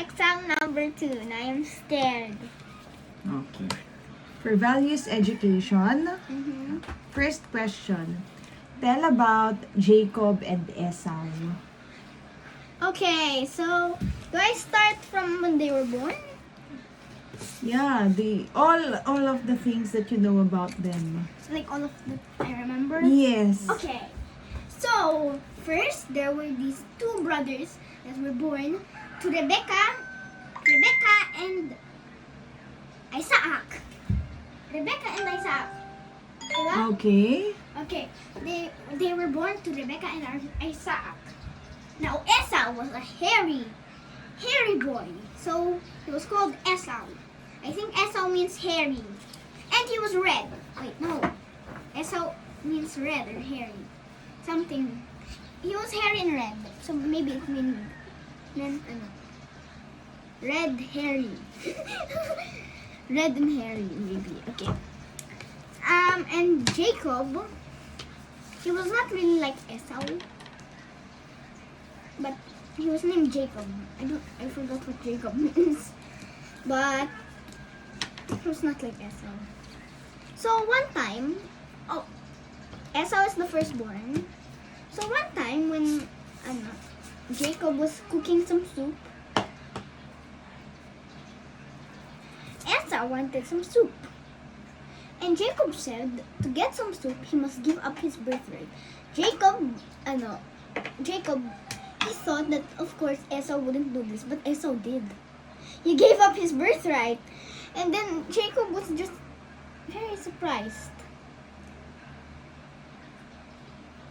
exam number 2 and I am scared. Okay. For values education, Mm-hmm. first question. Tell about Jacob and Esau. Okay, so do I start from when they were born? Yeah, all of the things that you know about them. Like all of the I remember? Yes. Okay. So, first there were these two brothers that were born to Rebecca and Isaac. Rebecca and Isaac. Diba? Okay. Okay. They were born to Rebecca and Isaac. Now Esau was a hairy boy. So he was called Esau. I think Esau means hairy. And he was red. Wait, no. Esau means red or hairy. Something. He was hairy and red. So maybe it meant red hairy. Red and hairy maybe. Okay. And Jacob, he was not really like Esau. But he was named Jacob. I forgot what Jacob means. But he was not like Esau. So one time, Esau is the firstborn. So one time when Jacob was cooking some soup, Esau wanted some soup. And Jacob said to get some soup, he must give up his birthright. Jacob, he thought that of course Esau wouldn't do this, but Esau did. He gave up his birthright. And then Jacob was just very surprised.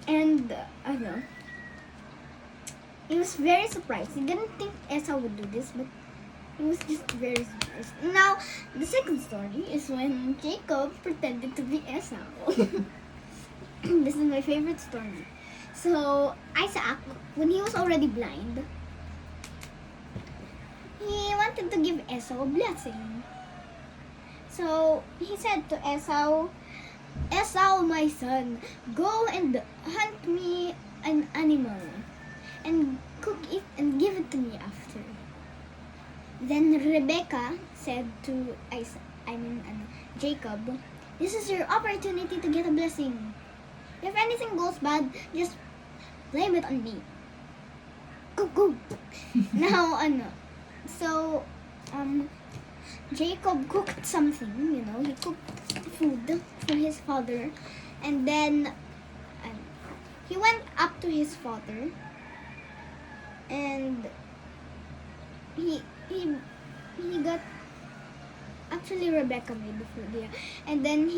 And he was very surprised. He didn't think Esau would do this, but he was just very surprised. Now, the second story is when Jacob pretended to be Esau. This is my favorite story. So, Isaac, when he was already blind, he wanted to give Esau a blessing. So, he said to Esau, Esau, my son, go and hunt me an animal and cook it and give it to me after. Then Rebecca said to Jacob, this is your opportunity to get a blessing. If anything goes bad, just blame it on me. Go. Now, so, Jacob cooked something, he cooked food for his father, and then he went up to his father, and he got, actually Rebecca made the food, yeah, and then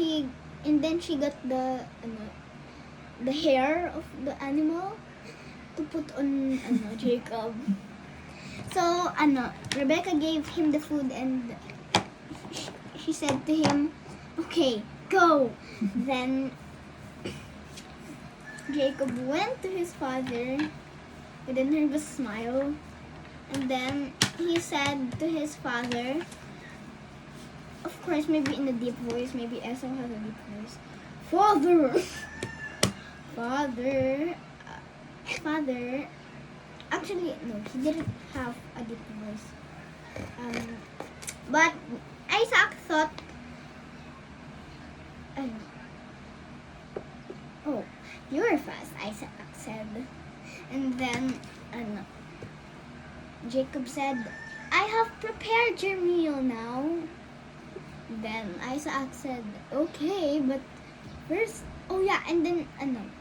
she got the hair of the animal to put on Jacob. So Rebecca gave him the food and she said to him, okay, go. Then Jacob went to his father with a nervous smile, and then he said to his father, of course maybe in a deep voice, maybe Esau has a deep voice, Father, actually no, he didn't have a deep voice. But Isaac thought, oh, you're fast, Isaac said. And then Jacob said, I have prepared your meal now. Then Isaac said, okay, but first, and then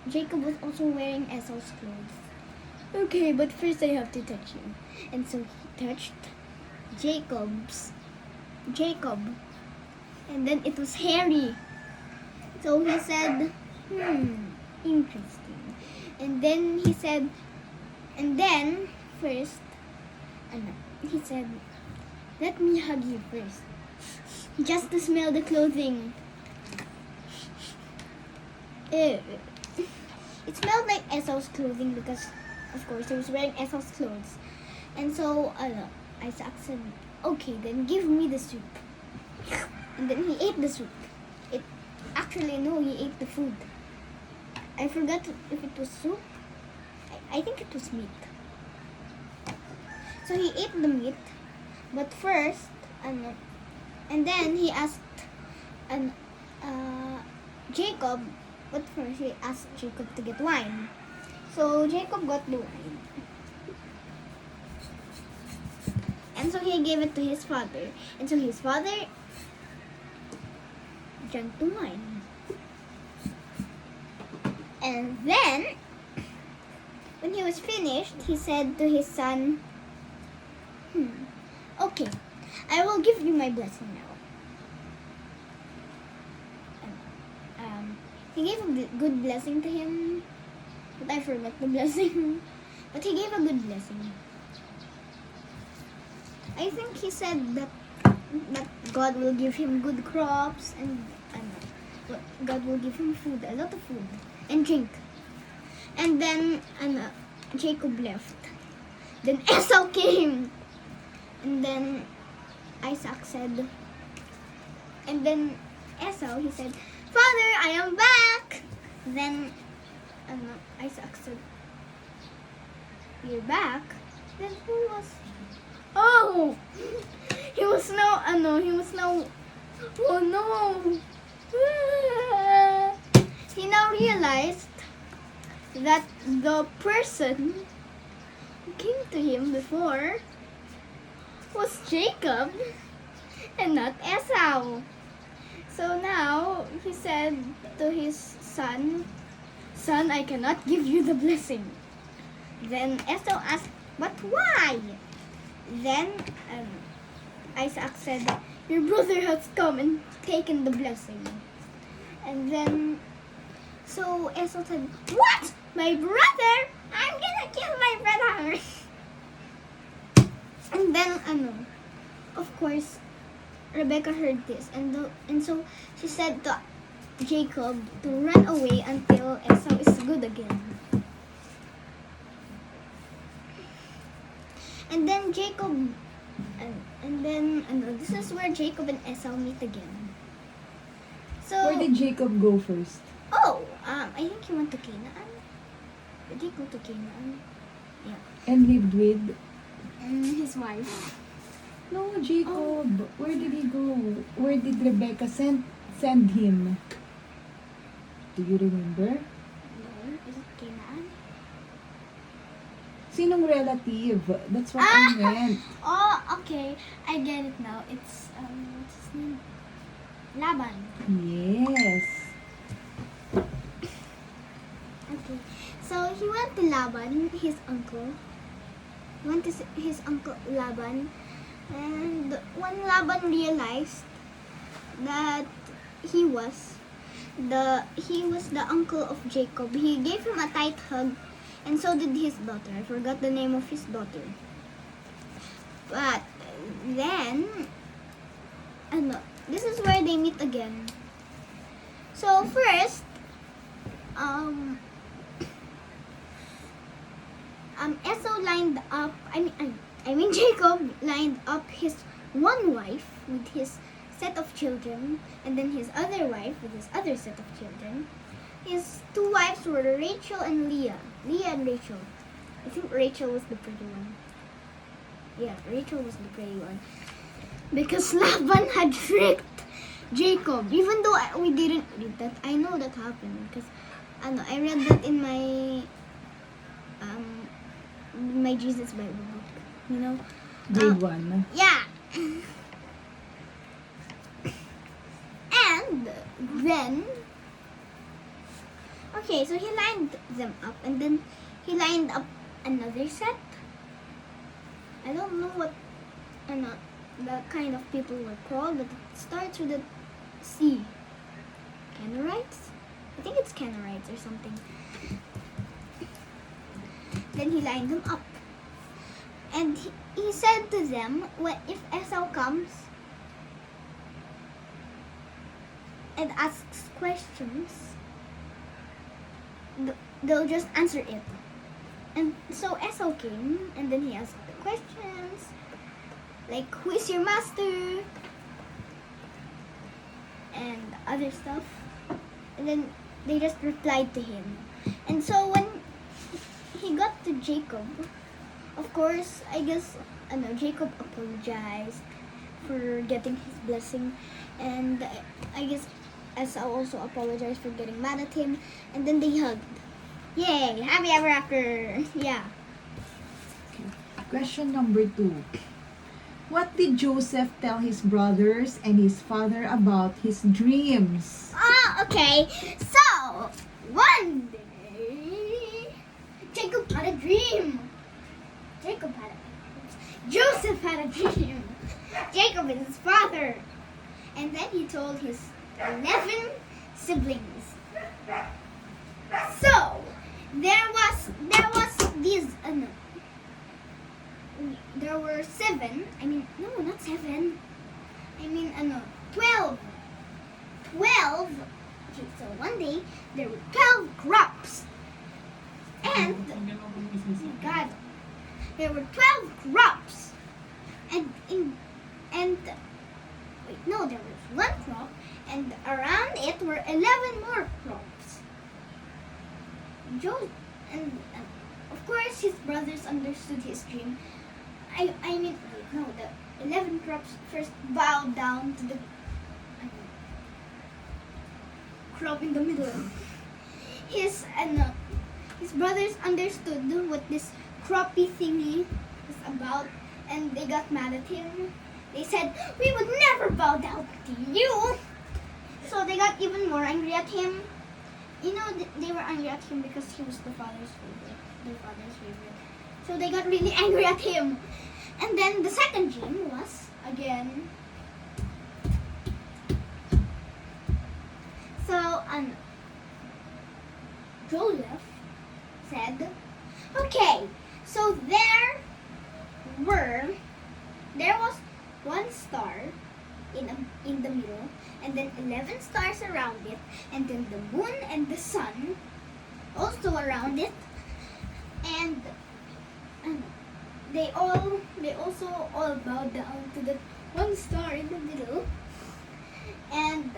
Jacob was also wearing Esau's clothes. Okay, but first I have to touch him. And so he touched Jacob. And then it was hairy. So he said, interesting. And then he said, he said, let me hug you first. Just to smell the clothing. Ew. It smelled like Esau's clothing because, of course, he was wearing Esau's clothes. And so, Isaac said, okay, then give me the soup. And then he ate the soup. He ate the food. I forgot if it was soup. I think it was meat. So he ate the meat But first, and then he asked Jacob. But first, he asked Jacob to get wine. So Jacob got the wine, and so he gave it to his father. And so his father drank the wine. And then, when he was finished, he said to his son, "Okay, I will give you my blessing now." He gave a good blessing to him, but I forgot the blessing. But he gave a good blessing. I think he said that God will give him good crops, and God will give him food, a lot of food, and drink. And then Jacob left. Then Esau came. And then Isaac said, and then Esau, he said, "Father, I am back." Then Isaac said, "You're back?" Then who was? Oh, he was now. Oh no! He now realized that the person who came to him before was Jacob and not Esau. So now he said to his son, "Son, I cannot give you the blessing." Then Esau asked, "But why?" Then Isaac said, "Your brother has come and taken the blessing." And then, so Esau said, "What? My brother? I'm gonna kill my brother." And then, of course, Rebecca heard this, and so she said to Jacob to run away until Esau is good again. And then Jacob, and then this is where Jacob and Esau meet again. So Where did Jacob go first? I think he went to Canaan. Did he go to Canaan? Yeah. And lived with? His wife. No, Jacob. Where did he go? Where did Rebecca send him? Do you remember? No, is it Canaan? Sinong relative? That's what I meant. Oh, okay. I get it now. It's what's his name? Laban. Yes. Okay. So he went to Laban, his uncle. He went to his uncle Laban, and when Laban realized that he was the uncle of Jacob, he gave him a tight hug, and so did his daughter. I forgot the name of his daughter. But then, this is where they meet again. So first, Esau lined up. I mean Jacob lined up his one wife with his set of children, and then his other wife with his other set of children. His two wives were Rachel and Leah. Leah and Rachel. I think Rachel was the pretty one. Yeah, Rachel was the pretty one. Because Laban had tricked Jacob. Even though we didn't read that, I know that happened. Because I read that in my Jesus Bible book. You know? Grade 1. Yeah. And then, okay, so he lined them up, and then he lined up another set. I don't know what the kind of people were called, but it starts with a C. Canarites? I think it's Canarites or something. Then he lined them up. And he said to them, if Esau comes and asks questions, they'll just answer it. And so Esau came, and then he asked the questions, like, who is your master? And other stuff. And then they just replied to him. And so when he got to Jacob, of course, I guess, Jacob apologized for getting his blessing, and I guess Esau also apologized for getting mad at him, and then they hugged. Yay! Happy ever after. Yeah. Question number 2. What did Joseph tell his brothers and his father about his dreams? Okay. So one day, Jacob had a dream. Joseph had a dream. Jacob is his father, and then he told his 11 siblings. So there was these. There were 7. No, not 7. 12. 12. Okay, so one day there were 12 crops, and God, there were 12 crops, and wait, no, there was one crop, and around it were 11 more crops. And of course his brothers understood his dream. The 11 crops first bowed down to the crop in the middle. His brothers understood what this croppy thingy was about, and they got mad at him. They said, "We would never bow down to you." So they got even more angry at him. They were angry at him because he was their father's favorite. So they got really angry at him. And then the second dream was, again, so Joseph said, okay, so there was one star in the middle, and then 11 stars around it, and then the moon and the sun also around it, and they also all bowed down to the one star in the middle, and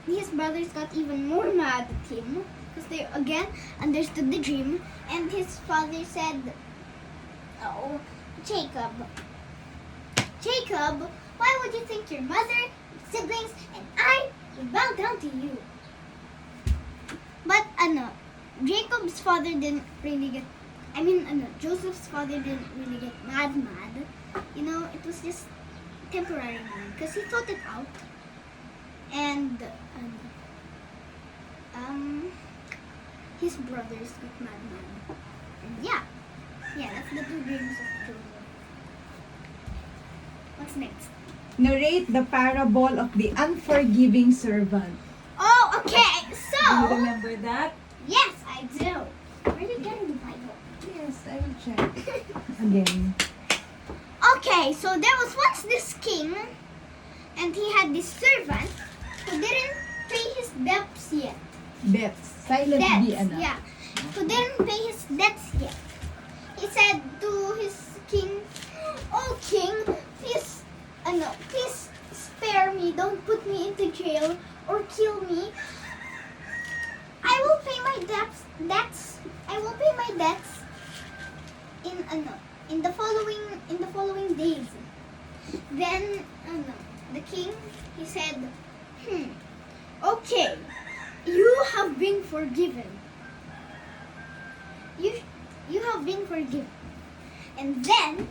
his brothers got even more mad at him because they again understood the dream, and his father said, "Oh, Jacob, why would you think your mother, siblings, and I would bow down to you?" But Jacob's father didn't really get. Joseph's father didn't really get mad. It was just temporary because he thought it out, and his brothers got mad. And yeah, that's the 2 dreams of Joseph. What's next? Narrate the parable of the unforgiving servant. Oh, okay. Do you So remember that? yes, I do. Where are you getting the Bible? Yes, I will check again. Okay, so there was once this king, and he had this servant who didn't pay his debts yet. Debts. Silent B, Debts, yeah. Who didn't pay his debts yet. He said to his king, "Oh, king, please spare me. Don't put me into jail or kill me. I will pay my debts. I will pay my debts in the following days." Then the king, he said, "Okay, you have been forgiven. You have been forgiven." And then,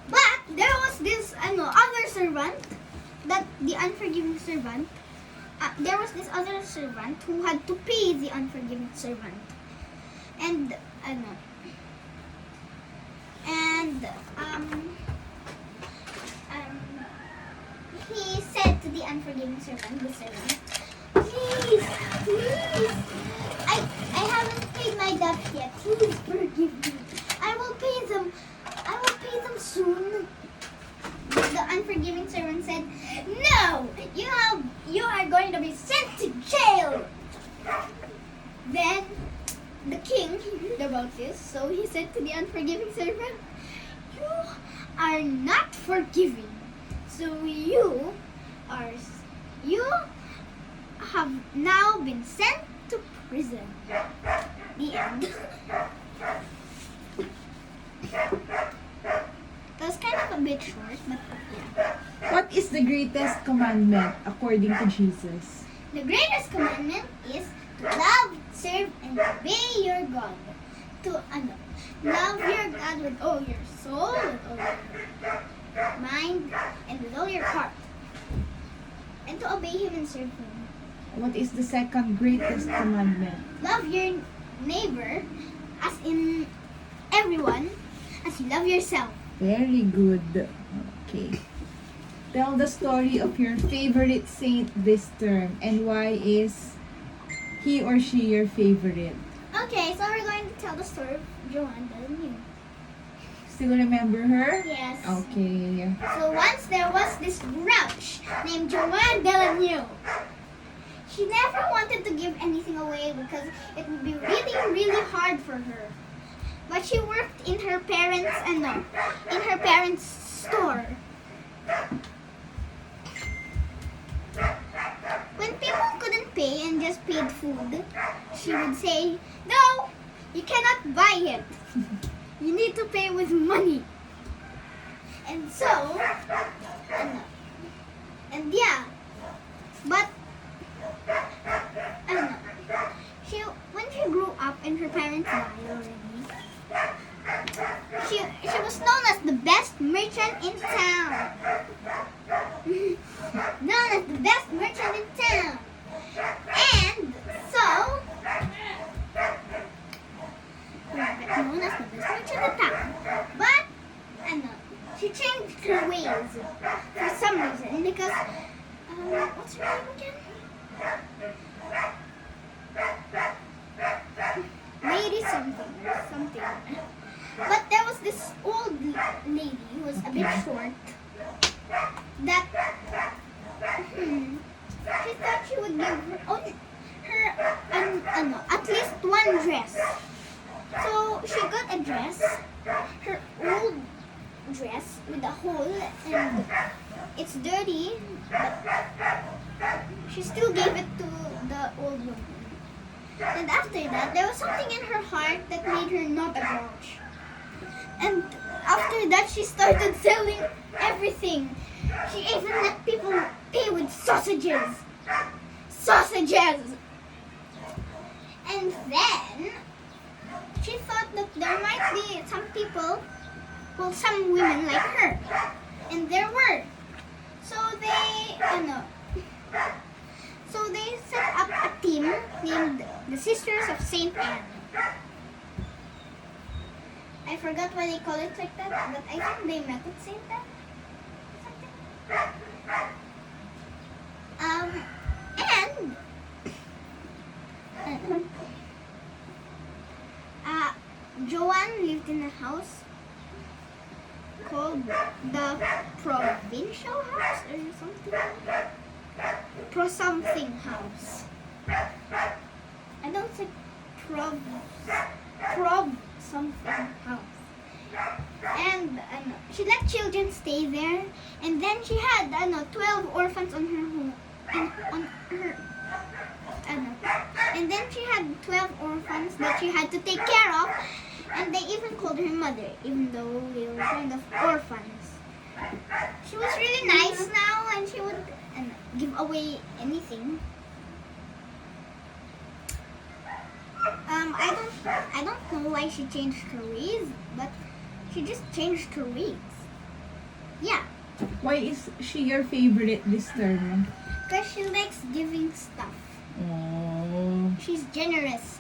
but there was this other servant, that the unforgiving servant. There was this other servant who had to pay the unforgiving servant, and he said to the unforgiving servant, "Please, I haven't paid my debt yet. Please forgive me. I will pay them soon." The unforgiving servant said, "No, you are going to be sent to jail." Then the king heard about this, so he said to the unforgiving servant, "You are not forgiving, so you have now been sent to prison." The end. That's kind of a bit short, but yeah. What is the greatest commandment according to Jesus? The greatest commandment is to love, serve, and obey your God. Love your God with all your soul, with all your mind, and with all your heart. And to obey Him and serve Him. What is the second greatest commandment? Love your neighbor, as in everyone, as you love yourself. Very good. Okay. Tell the story of your favorite saint this term and why is he or she your favorite? Okay, so we're going to tell the story of Joanne Delany. Still remember her? Yes. Okay. So once there was this grouch named Joanne Delany. She never wanted to give anything away because it would be really, really hard for her. But she worked in her parents' store. When people couldn't pay and just paid food, she would say, "No, you cannot buy it. You need to pay with money." And so, and yeah, but I don't know. When she grew up and her parents died already, she was known as the best merchant in town. Known as the best merchant in town. And so, known as the best merchant in town. But, I don't know, she changed her ways for some reason because, what's her name again? Lady something. But there was this old lady who was a bit short that she thought she would give her at least one dress. So she got a dress, her old dress with a hole, and it's dirty, but she still gave it to the old woman. And after that, there was something in her heart that made her not a grouch. And after that, she started selling everything. She even let people pay with sausages. And then, she thought that there might be some people, some women like her. And there were. So they set up a team named the Sisters of Saint Anne. I forgot why they call it like that, but I think they met at Saint Anne. Joanne lived in a house called the Provincial House or something house. I don't think Prov something house. And she let children stay there, and then she had 12 orphans on her home. And then she had 12 orphans that she had to take care of, and they even called her mother, even though they were kind of orphans. She was really nice now, and she would give away anything. I don't know why she changed her ways, but she just changed her ways. Yeah. Why is she your favorite this term? Because she likes giving stuff. Oh. She's generous.